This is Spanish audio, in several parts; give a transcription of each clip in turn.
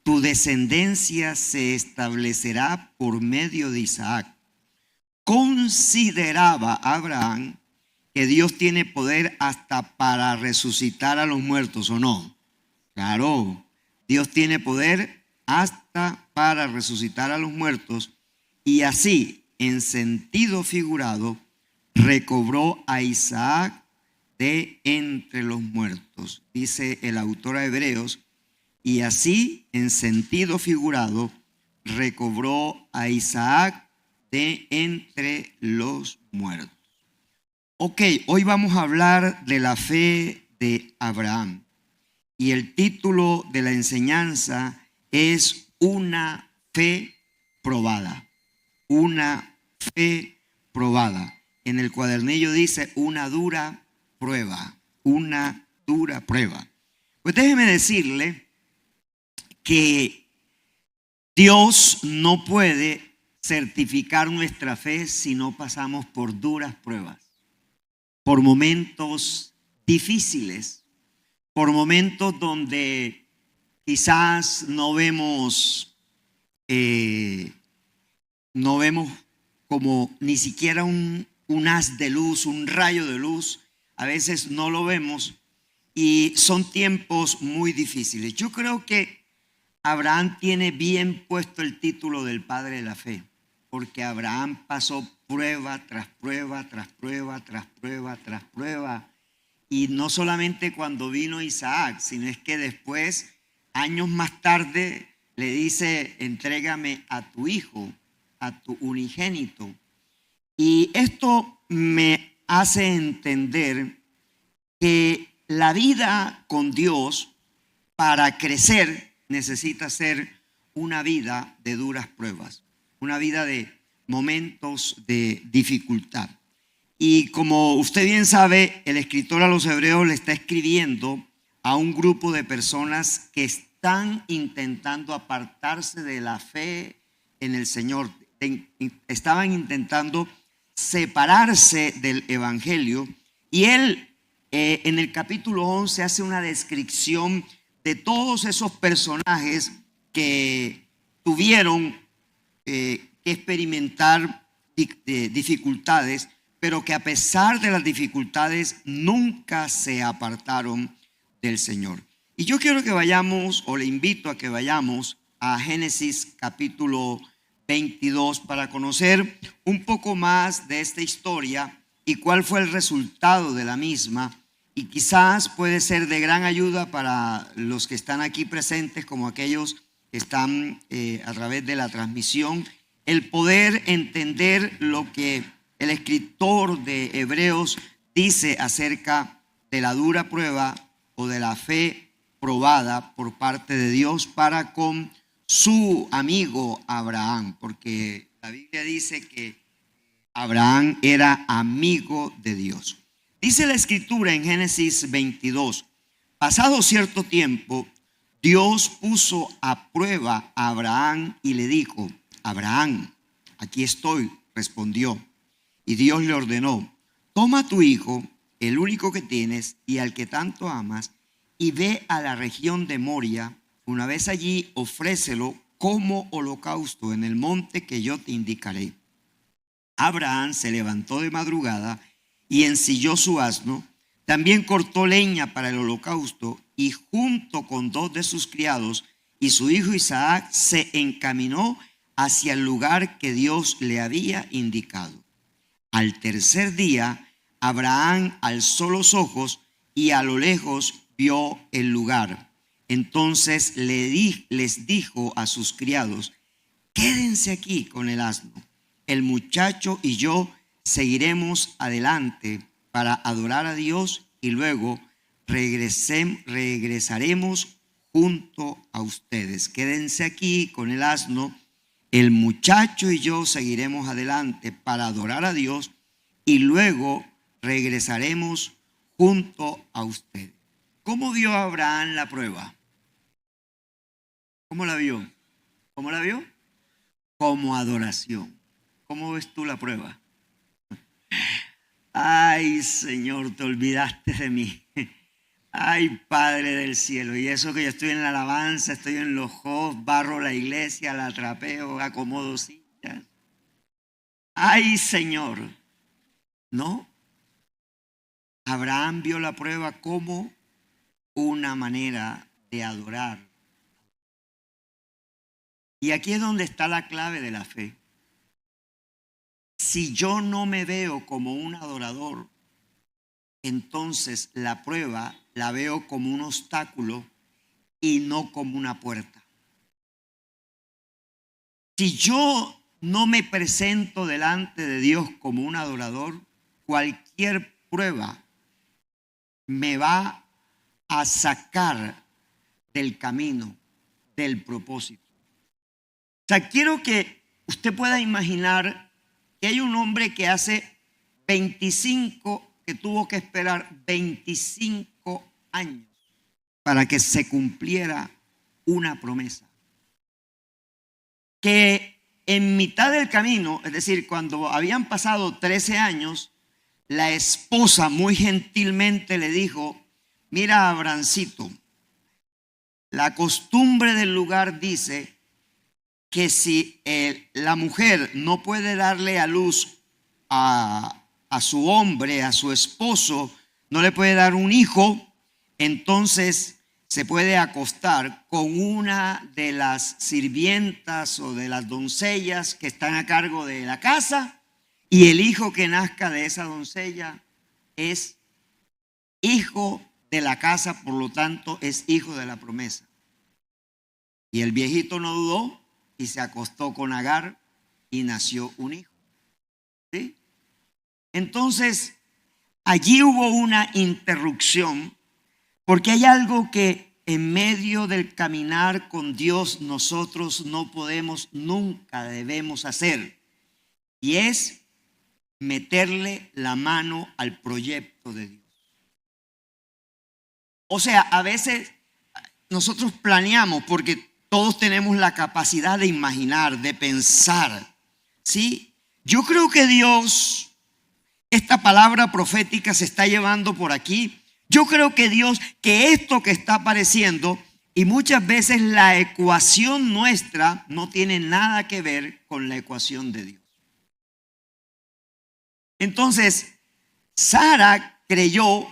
tu descendencia se establecerá por medio de Isaac. Consideraba Abraham que Dios tiene poder hasta para resucitar a los muertos, ¿o no? Claro, Dios tiene poder hasta para resucitar a los muertos, y así, en sentido figurado, recobró a Isaac de entre los muertos, dice el autor a Hebreos, y así, en sentido figurado, recobró a Isaac de entre los muertos. Ok, hoy vamos a hablar de la fe de Abraham. Y el título de la enseñanza es Una fe probada. Una fe probada. En el cuadernillo dice una dura prueba. Una dura prueba. Pues déjeme decirle que Dios no puede certificar nuestra fe si no pasamos por duras pruebas, por momentos difíciles, por momentos donde quizás no vemos como ni siquiera un haz de luz, un rayo de luz. A veces no lo vemos y son tiempos muy difíciles. Yo creo que Abraham tiene bien puesto el título del padre de la fe, porque Abraham pasó prueba tras prueba, tras prueba, tras prueba, tras prueba. Y no solamente cuando vino Isaac, sino es que después, años más tarde, le dice, entrégame a tu hijo, a tu unigénito. Y esto me hace entender que la vida con Dios, para crecer, necesita ser una vida de duras pruebas, una vida de momentos de dificultad. Y como usted bien sabe, el escritor a los Hebreos le está escribiendo a un grupo de personas que están intentando apartarse de la fe en el Señor. Estaban intentando separarse del Evangelio. Y él en el capítulo 11 hace una descripción de todos esos personajes que tuvieron que experimentar dificultades, pero que a pesar de las dificultades nunca se apartaron del Señor. Y yo quiero que vayamos, o le invito a que vayamos a Génesis capítulo 22 para conocer un poco más de esta historia y cuál fue el resultado de la misma. Y quizás puede ser de gran ayuda para los que están aquí presentes, como aquellos que están a través de la transmisión, el poder entender lo que el escritor de Hebreos dice acerca de la dura prueba o de la fe probada por parte de Dios para con su amigo Abraham, porque la Biblia dice que Abraham era amigo de Dios. Dice la escritura en Génesis 22, pasado cierto tiempo, Dios puso a prueba a Abraham y le dijo, Abraham, aquí estoy, respondió. Y Dios le ordenó, toma a tu hijo, el único que tienes y al que tanto amas, y ve a la región de Moria. Una vez allí, ofrécelo como holocausto en el monte que yo te indicaré. Abraham se levantó de madrugada y ensilló su asno. También cortó leña para el holocausto y junto con 2 de sus criados y su hijo Isaac se encaminó hacia el lugar que Dios le había indicado. Al tercer día, Abraham alzó los ojos y a lo lejos vio el lugar. Entonces les dijo a sus criados, quédense aquí con el asno. El muchacho y yo seguiremos adelante para adorar a Dios y luego regresaremos junto a ustedes. Quédense aquí con el asno. El muchacho y yo seguiremos adelante para adorar a Dios y luego regresaremos junto a ustedes. ¿Cómo vio Abraham la prueba? ¿Cómo la vio? ¿Cómo la vio? Como adoración. ¿Cómo ves tú la prueba? Ay, Señor, te olvidaste de mí. Ay, Padre del cielo, y eso que yo estoy en la alabanza, estoy en los hosts, barro la iglesia, la trapeo, acomodo sillas. Ay, Señor. No, Abraham vio la prueba como una manera de adorar. Y aquí es donde está la clave de la fe. Si yo no me veo como un adorador, entonces la prueba la veo como un obstáculo y no como una puerta. Si yo no me presento delante de Dios como un adorador, cualquier prueba me va a sacar del camino, del propósito. O sea, quiero que usted pueda imaginar que hay un hombre que que tuvo que esperar 25 años para que se cumpliera una promesa. Que en mitad del camino, es decir, cuando habían pasado 13 años, la esposa muy gentilmente le dijo: mira, Abrancito, la costumbre del lugar dice que si la mujer no puede darle a luz a su hombre, a su esposo, no le puede dar un hijo, entonces se puede acostar con una de las sirvientas o de las doncellas que están a cargo de la casa, y el hijo que nazca de esa doncella es hijo de la casa, por lo tanto es hijo de la promesa. Y el viejito no dudó y se acostó con Agar y nació un hijo. ¿Sí? Entonces, allí hubo una interrupción, porque hay algo que en medio del caminar con Dios nosotros no podemos, nunca debemos hacer, y es meterle la mano al proyecto de Dios. O sea, a veces nosotros planeamos porque todos tenemos la capacidad de imaginar, de pensar, ¿sí? Yo creo que Dios, esta palabra profética se está llevando por aquí. Yo creo que Dios, que esto que está apareciendo, y muchas veces la ecuación nuestra no tiene nada que ver con la ecuación de Dios. Entonces, Sara creyó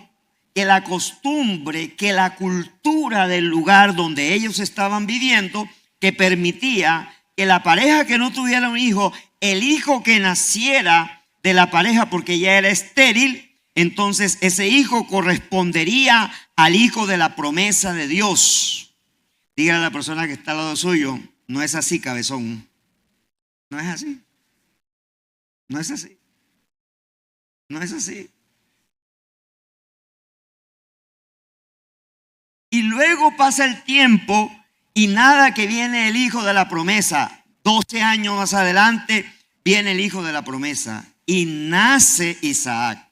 que la costumbre, que la cultura del lugar donde ellos estaban viviendo, que permitía que la pareja que no tuviera un hijo, el hijo que naciera de la pareja porque ya era estéril, entonces ese hijo correspondería al hijo de la promesa de Dios. Dígale a la persona que está al lado suyo: no es así, cabezón. No es así. No es así. No es así. Y luego pasa el tiempo y nada que viene el hijo de la promesa. 12 años más adelante viene el hijo de la promesa y nace Isaac.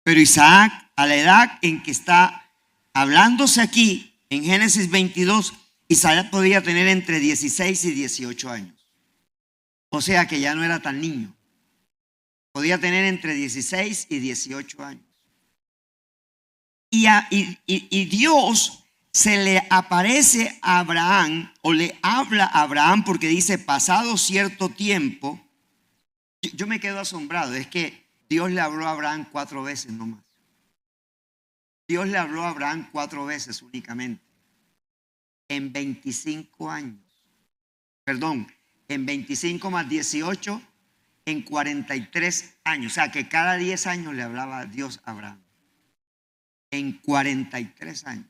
Pero Isaac, a la edad en que está hablándose aquí, en Génesis 22, Isaac podía tener entre 16 y 18 años. O sea que ya no era tan niño. Podía tener entre 16 y 18 años. Y Dios se le aparece a Abraham, o le habla a Abraham, porque dice: pasado cierto tiempo. Yo me quedo asombrado. Es que Dios le habló a Abraham 4 veces nomás. Dios le habló a Abraham 4 veces únicamente. En 25 años. Perdón, en 25 más 18, en 43 años. O sea que cada 10 años le hablaba Dios a Abraham. En 43 años.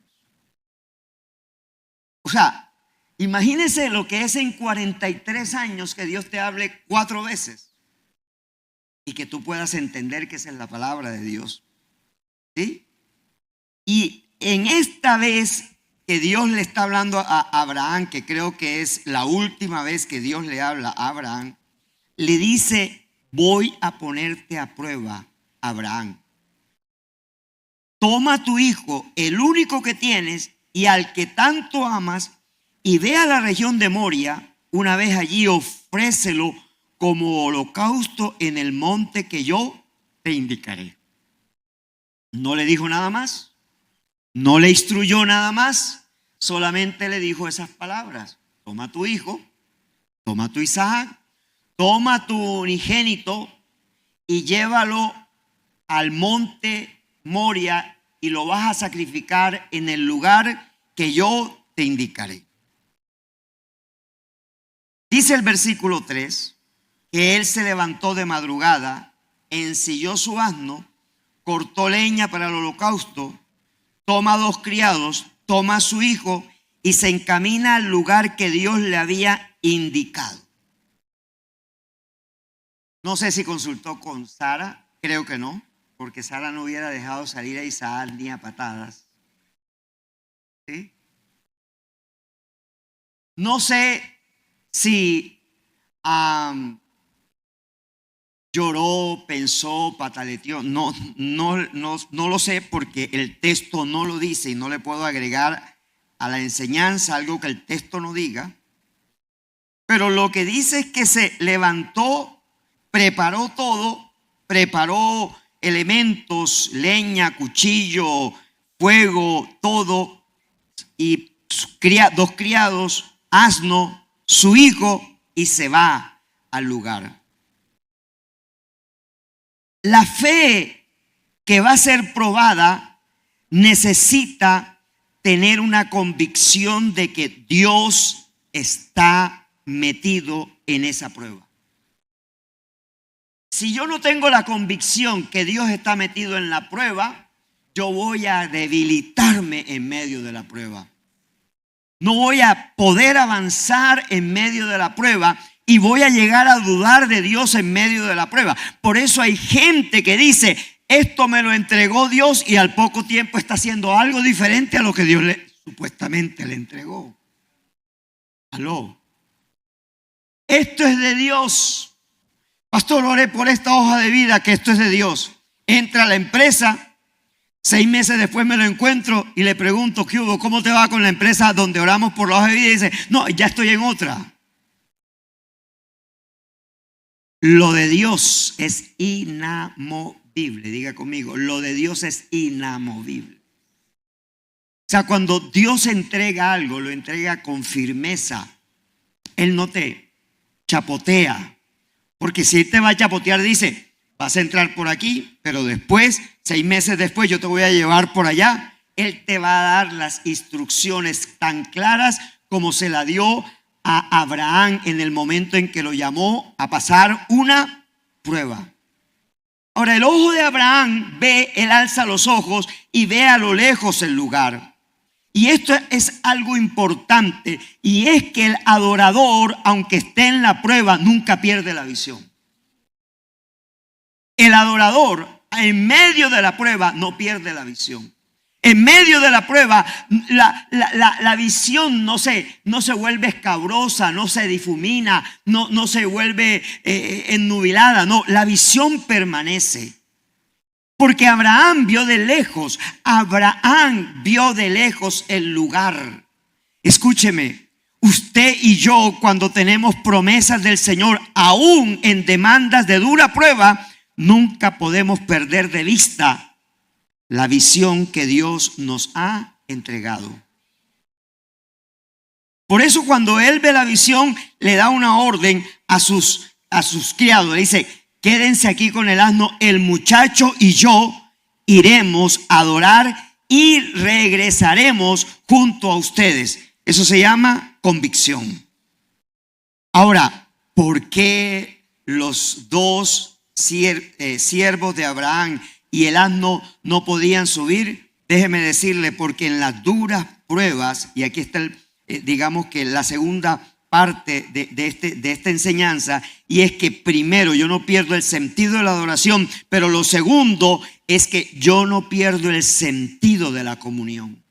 O sea, imagínense lo que es en 43 años que Dios te hable 4 veces y que tú puedas entender que esa es la palabra de Dios. ¿Sí? Y en esta vez que Dios le está hablando a Abraham, que creo que es la última vez que Dios le habla a Abraham, le dice: voy a ponerte a prueba, Abraham. Toma a tu hijo, el único que tienes y al que tanto amas, y ve a la región de Moria. Una vez allí, ofrécelo como holocausto en el monte que yo te indicaré. No le dijo nada más, no le instruyó nada más, solamente le dijo esas palabras: toma tu hijo, toma tu Isaac, toma tu unigénito y llévalo al monte Moria y lo vas a sacrificar en el lugar que yo te indicaré. Dice el versículo 3 que él se levantó de madrugada, ensilló su asno, cortó leña para el holocausto, toma 2 criados, toma a su hijo y se encamina al lugar que Dios le había indicado. No sé si consultó con Sara, creo que no, porque Sara no hubiera dejado salir a Isaac ni a patadas. ¿Sí? No sé si lloró, pensó, pataleteó. No lo sé, porque el texto no lo dice y no le puedo agregar a la enseñanza algo que el texto no diga. Pero lo que dice es que se levantó, preparó todo, preparó elementos, leña, cuchillo, fuego, todo, y 2 criados, asno, su hijo, y se va al lugar. La fe que va a ser probada necesita tener una convicción de que Dios está metido en esa prueba. Si yo no tengo la convicción que Dios está metido en la prueba, yo voy a debilitarme en medio de la prueba. No voy a poder avanzar en medio de la prueba y voy a llegar a dudar de Dios en medio de la prueba. Por eso hay gente que dice: esto me lo entregó Dios, y al poco tiempo está haciendo algo diferente a lo que Dios supuestamente le entregó. Aló. Esto es de Dios. Pastor, oré por esta hoja de vida, que esto es de Dios. Entra a la empresa, 6 meses después me lo encuentro y le pregunto: ¿qué hubo? ¿Cómo te va con la empresa donde oramos por la hoja de vida? Y dice: no, ya estoy en otra. Lo de Dios es inamovible. Diga conmigo: lo de Dios es inamovible. O sea, cuando Dios entrega algo, lo entrega con firmeza. Él no te chapotea. Porque si Él te va a chapotear, dice: vas a entrar por aquí, pero después, 6 meses después, yo te voy a llevar por allá. Él te va a dar las instrucciones tan claras como se la dio a Abraham en el momento en que lo llamó a pasar una prueba. Ahora, el ojo de Abraham ve, él alza los ojos y ve a lo lejos el lugar. Y esto es algo importante, y es que el adorador, aunque esté en la prueba, nunca pierde la visión. El adorador, en medio de la prueba, no pierde la visión. En medio de la prueba, la visión no se vuelve escabrosa, no se difumina, no se vuelve ennubilada. No, la visión permanece. Porque Abraham vio de lejos, el lugar. Escúcheme, usted y yo, cuando tenemos promesas del Señor, aún en demandas de dura prueba, nunca podemos perder de vista la visión que Dios nos ha entregado. Por eso, cuando él ve la visión, le da una orden a sus criados. Le dice: quédense aquí con el asno, el muchacho y yo iremos a adorar y regresaremos junto a ustedes. Eso se llama convicción. Ahora, ¿por qué los 2 siervos de Abraham y el asno no podían subir? Déjeme decirle: porque en las duras pruebas, y aquí está digamos que la segunda parte de esta enseñanza, y es que primero, yo no pierdo el sentido de la adoración, pero lo segundo es que yo no pierdo el sentido de la comunión.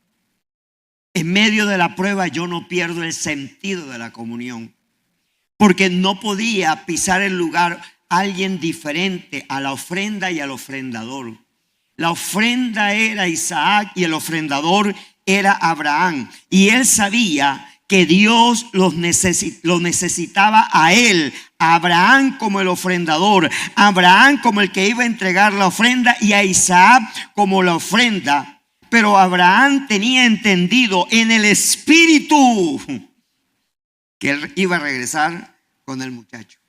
En medio de la prueba yo no pierdo el sentido de la comunión, porque no podía pisar el lugar alguien diferente a la ofrenda y al ofrendador. La ofrenda era Isaac y el ofrendador era Abraham, y él sabía que Dios lo necesitaba a él, a Abraham como el ofrendador, a Abraham como el que iba a entregar la ofrenda y a Isaac como la ofrenda. Pero Abraham tenía entendido en el espíritu que él iba a regresar con el muchacho,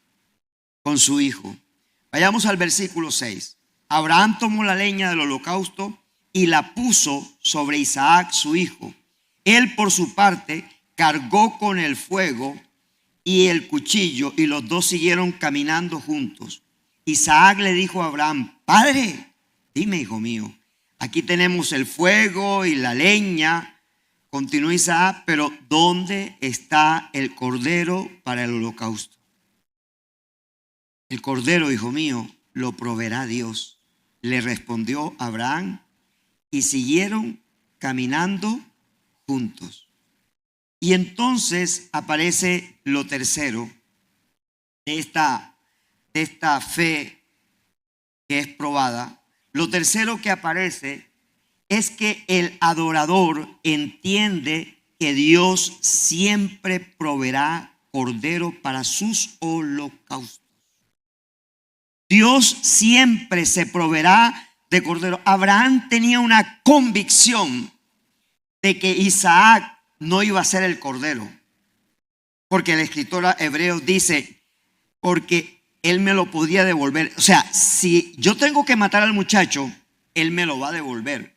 con su hijo. Vayamos al versículo 6. Abraham tomó la leña del holocausto y la puso sobre Isaac su hijo. Él por su parte cargó con el fuego y el cuchillo, y los dos siguieron caminando juntos. Isaac le dijo a Abraham: Padre, dime, hijo mío, aquí tenemos el fuego y la leña. Continuó Isaac: pero ¿dónde está el cordero para el holocausto? El cordero, hijo mío, lo proveerá Dios, le respondió Abraham, y siguieron caminando juntos. Y entonces aparece lo tercero de esta fe que es probada. Lo tercero que aparece es que el adorador entiende que Dios siempre proveerá cordero para sus holocaustos. Dios siempre se proveerá de cordero. Abraham tenía una convicción de que Isaac no iba a ser el cordero, porque el escritor hebreo dice: porque él me lo podía devolver. O sea, si yo tengo que matar al muchacho, él me lo va a devolver.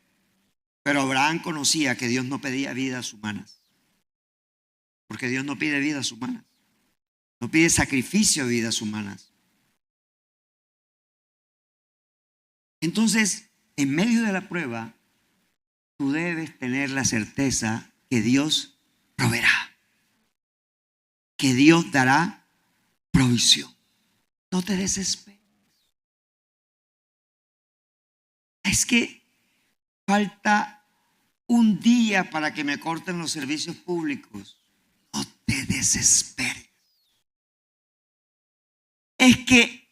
Pero Abraham conocía que Dios no pedía vidas humanas, porque Dios no pide vidas humanas, no pide sacrificio de vidas humanas. Entonces, en medio de la prueba, tú debes tener la certeza que Dios proveerá, que Dios dará provisión. No te desesperes. Es que falta un día para que me corten los servicios públicos. No te desesperes. Es que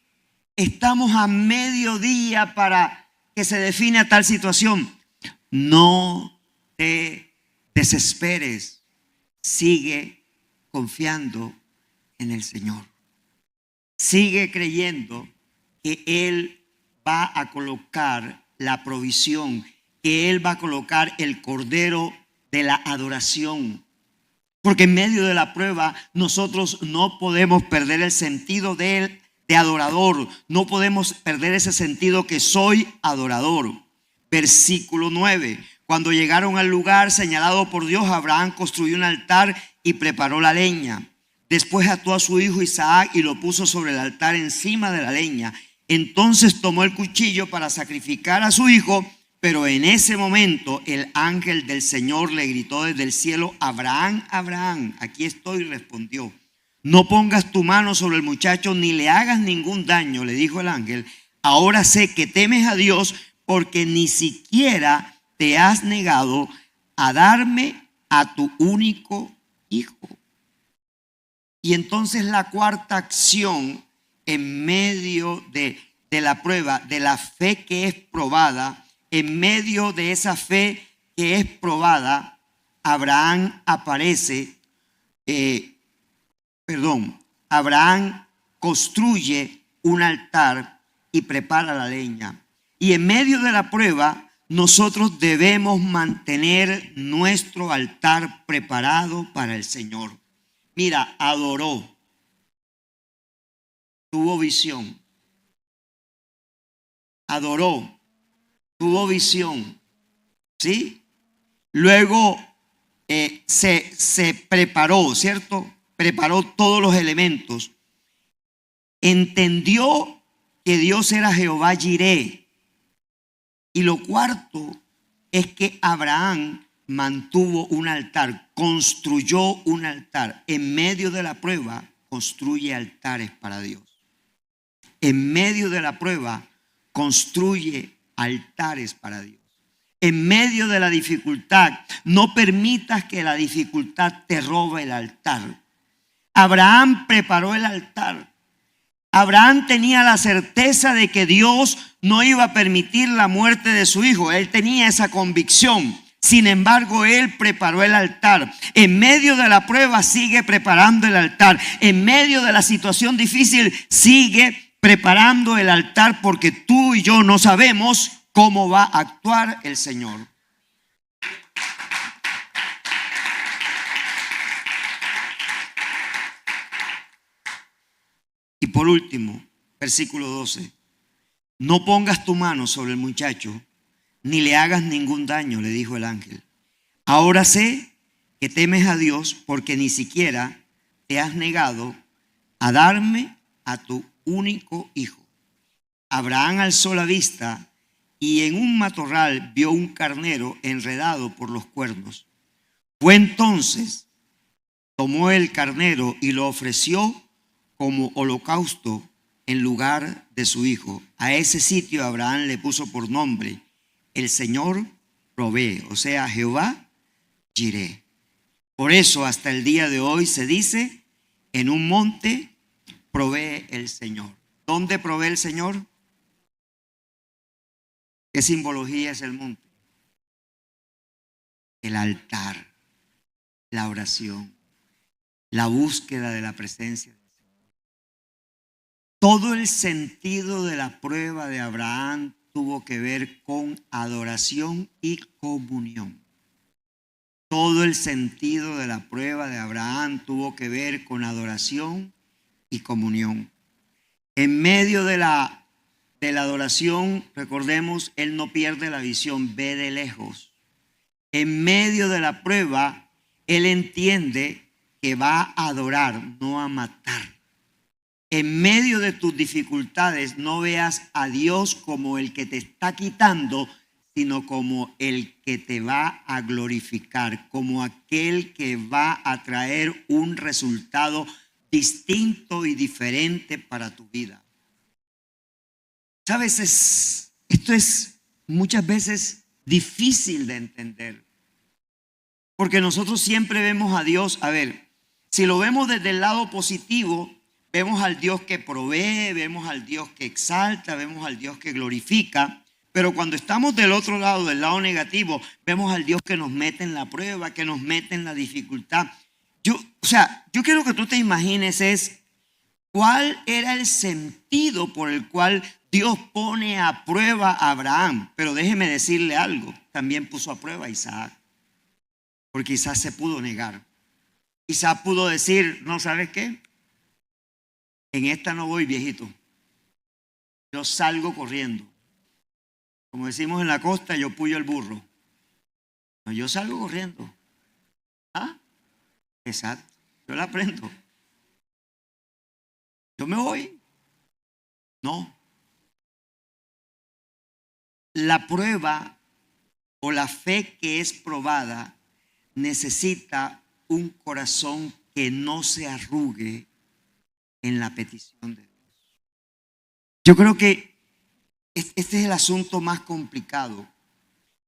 estamos a mediodía para que se define tal situación. No te desesperes. Sigue confiando en el Señor. Sigue creyendo que Él va a colocar la provisión, que Él va a colocar el cordero de la adoración. Porque en medio de la prueba nosotros no podemos perder el sentido de adorador. No podemos perder ese sentido que soy adorador. Versículo 9. Cuando llegaron al lugar señalado por Dios, Abraham construyó un altar y preparó la leña. Después ató a su hijo Isaac y lo puso sobre el altar encima de la leña. Entonces tomó el cuchillo para sacrificar a su hijo, pero en ese momento el ángel del Señor le gritó desde el cielo: Abraham, Abraham, aquí estoy, respondió. No pongas tu mano sobre el muchacho ni le hagas ningún daño, le dijo el ángel. Ahora sé que temes a Dios, porque ni siquiera te has negado a darme a tu único hijo. Y entonces la cuarta acción en medio de la prueba, de la fe que es probada, en medio de esa fe que es probada, Abraham Abraham construye un altar y prepara la leña. Y en medio de la prueba, nosotros debemos mantener nuestro altar preparado para el Señor. Mira, adoró, tuvo visión, adoró, tuvo visión, ¿sí? Luego se preparó, ¿cierto? Preparó todos los elementos. Entendió que Dios era Jehová Jireh. Y lo cuarto es que Abraham mantuvo un altar, construyó un altar. En medio de la prueba, construye altares para Dios. En medio de la prueba, construye altares para Dios. En medio de la dificultad, no permitas que la dificultad te robe el altar. Abraham preparó el altar. Abraham tenía la certeza de que Dios no iba a permitir la muerte de su hijo. Él tenía esa convicción. Sin embargo, él preparó el altar. En medio de la prueba sigue preparando el altar. En medio de la situación difícil sigue preparando el altar, porque tú y yo no sabemos cómo va a actuar el Señor. Y por último, versículo 12. No pongas tu mano sobre el muchacho, ni le hagas ningún daño, le dijo el ángel. Ahora sé que temes a Dios, porque ni siquiera te has negado a darme a tu único hijo. Abraham alzó la vista y en un matorral vio un carnero enredado por los cuernos. Fue entonces, tomó el carnero y lo ofreció como holocausto en lugar de su hijo. A ese sitio Abraham le puso por nombre: el Señor provee, o sea, Jehová Jireh. Por eso hasta el día de hoy se dice: en un monte provee el Señor. ¿Dónde provee el Señor? ¿Qué simbología es el monte? El altar, la oración, la búsqueda de la presencia del Señor. Todo el sentido de la prueba de Abraham tuvo que ver con adoración y comunión. Todo el sentido de la prueba de Abraham tuvo que ver con adoración y comunión. En medio de la adoración, recordemos, él no pierde la visión, ve de lejos. En medio de la prueba, él entiende que va a adorar, no a matar. En medio de tus dificultades, no veas a Dios como el que te está quitando, sino como el que te va a glorificar, como aquel que va a traer un resultado distinto y diferente para tu vida. Sabes, esto es muchas veces difícil de entender, porque nosotros siempre vemos a Dios, a ver, si lo vemos desde el lado positivo, vemos al Dios que provee, vemos al Dios que exalta, vemos al Dios que glorifica. Pero cuando estamos del otro lado, del lado negativo, vemos al Dios que nos mete en la prueba, que nos mete en la dificultad. Yo quiero que tú te imagines cuál era el sentido por el cual Dios pone a prueba a Abraham. Pero déjeme decirle algo, también puso a prueba a Isaac, porque Isaac se pudo negar. Isaac pudo decir: no, ¿sabes qué? En esta no voy, viejito. Yo salgo corriendo. Como decimos en la costa, yo puyo el burro. No, yo salgo corriendo. ¿Ah? Exacto. Yo la aprendo. Yo me voy. No. La prueba o la fe que es probada necesita un corazón que no se arrugue en la petición de Dios. Yo creo que este es el asunto más complicado,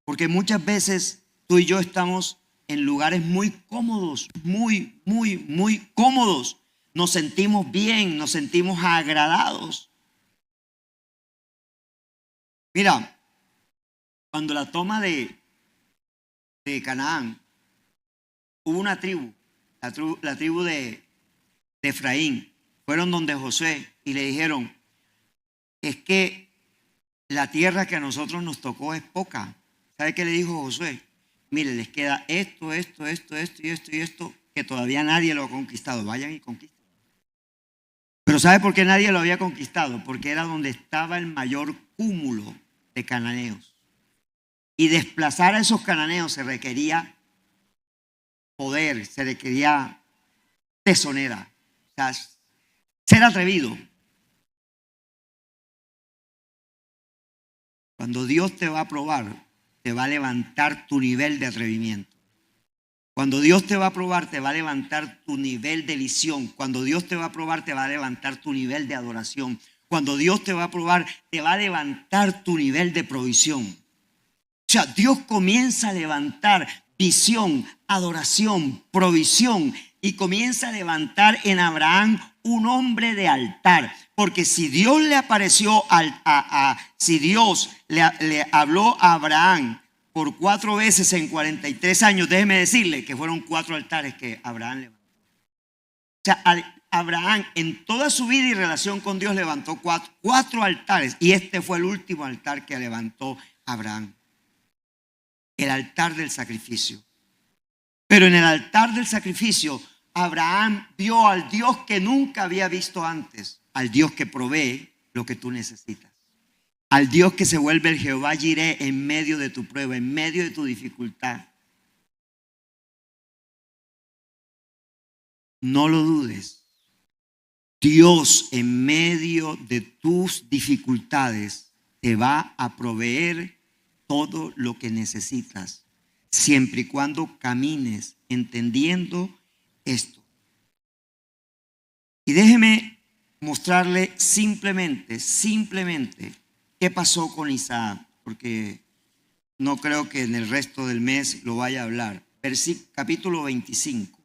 porque muchas veces tú y yo estamos en lugares muy cómodos, muy cómodos. Nos sentimos bien, nos sentimos agradados. Mira, cuando la toma de Canaán, hubo una tribu, la tribu de Efraín, fueron donde Josué y le dijeron: es que la tierra que a nosotros nos tocó es poca. ¿Sabe qué le dijo Josué? Mire, les queda esto, que todavía nadie lo ha conquistado. Vayan y conquisten. Pero ¿sabe por qué nadie lo había conquistado? Porque era donde estaba el mayor cúmulo de cananeos. Y desplazar a esos cananeos se requería poder, se requería tesonera. O sea, ser atrevido. Cuando Dios te va a probar, te va a levantar tu nivel de atrevimiento. Cuando Dios te va a probar, te va a levantar tu nivel de visión. Cuando Dios te va a probar, te va a levantar tu nivel de adoración. Cuando Dios te va a probar, te va a levantar tu nivel de provisión. O sea, Dios comienza a levantar visión, adoración, provisión, y comienza a levantar en Abraham un hombre de altar. Porque si Dios le apareció, si Dios le habló a Abraham por 4 veces en 43 años, déjeme decirle que fueron 4 altares que Abraham levantó. O sea, Abraham en toda su vida y relación con Dios levantó 4 altares, y este fue el último altar que levantó Abraham, el altar del sacrificio. Pero en el altar del sacrificio, Abraham vio al Dios que nunca había visto antes, al Dios que provee lo que tú necesitas, al Dios que se vuelve el Jehová Jireh en medio de tu prueba, en medio de tu dificultad. No lo dudes. Dios en medio de tus dificultades te va a proveer todo lo que necesitas, siempre y cuando camines entendiendo esto. Y déjeme mostrarle simplemente qué pasó con Isaac, porque no creo que en el resto del mes lo vaya a hablar. Capítulo 25.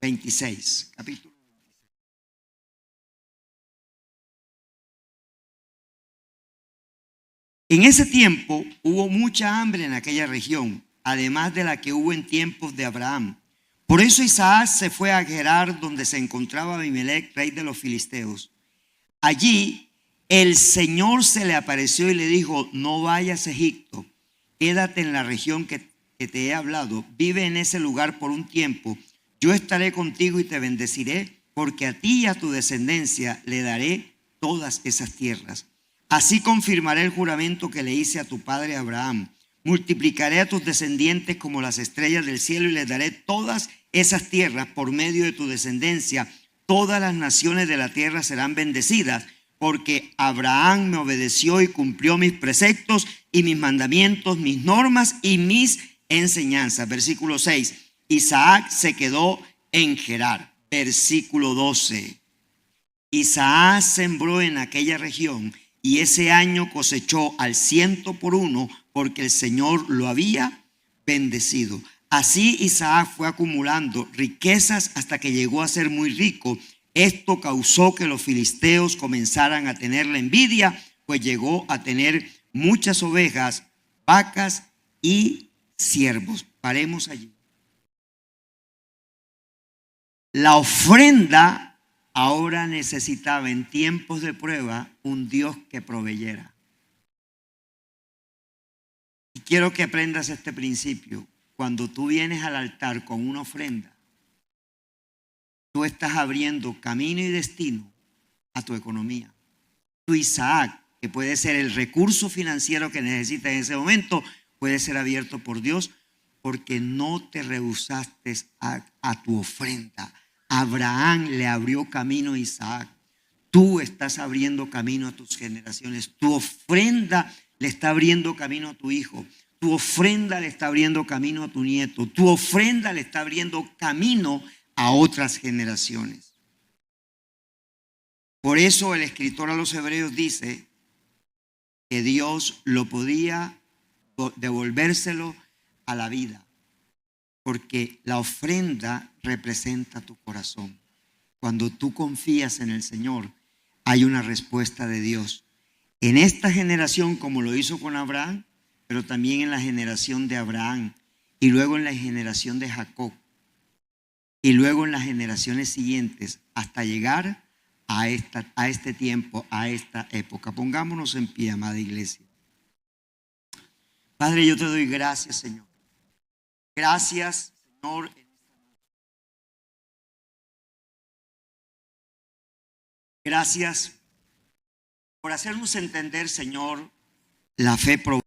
26. Capítulo. En ese tiempo hubo mucha hambre en aquella región, además de la que hubo en tiempos de Abraham. Por eso Isaac se fue a Gerar, donde se encontraba Abimelec, rey de los filisteos. Allí el Señor se le apareció y le dijo: no vayas a Egipto, quédate en la región que te he hablado, vive en ese lugar por un tiempo. Yo estaré contigo y te bendeciré, porque a ti y a tu descendencia le daré todas esas tierras. Así confirmaré el juramento que le hice a tu padre Abraham. Multiplicaré a tus descendientes como las estrellas del cielo y les daré todas esas tierras por medio de tu descendencia. Todas las naciones de la tierra serán bendecidas, porque Abraham me obedeció y cumplió mis preceptos y mis mandamientos, mis normas y mis enseñanzas. Versículo 6. Isaac se quedó en Gerar. Versículo 12. Isaac sembró en aquella región y ese año cosechó al 100%, porque el Señor lo había bendecido. Así Isaac fue acumulando riquezas hasta que llegó a ser muy rico. Esto causó que los filisteos comenzaran a tenerle envidia, pues llegó a tener muchas ovejas, vacas y siervos. Paremos allí. La ofrenda ahora necesitaba, en tiempos de prueba, un Dios que proveyera. Y quiero que aprendas este principio. Cuando tú vienes al altar con una ofrenda, tú estás abriendo camino y destino a tu economía. Tu Isaac, que puede ser el recurso financiero que necesitas en ese momento, puede ser abierto por Dios, porque no te rehusaste a tu ofrenda. Abraham le abrió camino a Isaac. Tú estás abriendo camino a tus generaciones. Tu ofrenda le está abriendo camino a tu hijo. Tu ofrenda le está abriendo camino a tu nieto. Tu ofrenda le está abriendo camino a otras generaciones. Por eso el escritor a los Hebreos dice que Dios lo podía devolvérselo a la vida, porque la ofrenda representa tu corazón. Cuando tú confías en el Señor, hay una respuesta de Dios. En esta generación, como lo hizo con Abraham, pero también en la generación de Abraham, y luego en la generación de Jacob, y luego en las generaciones siguientes, hasta llegar a este tiempo, a esta época. Pongámonos en pie, amada iglesia. Padre, yo te doy gracias, Señor. Gracias, Señor. Gracias por hacernos entender, Señor, la fe probada.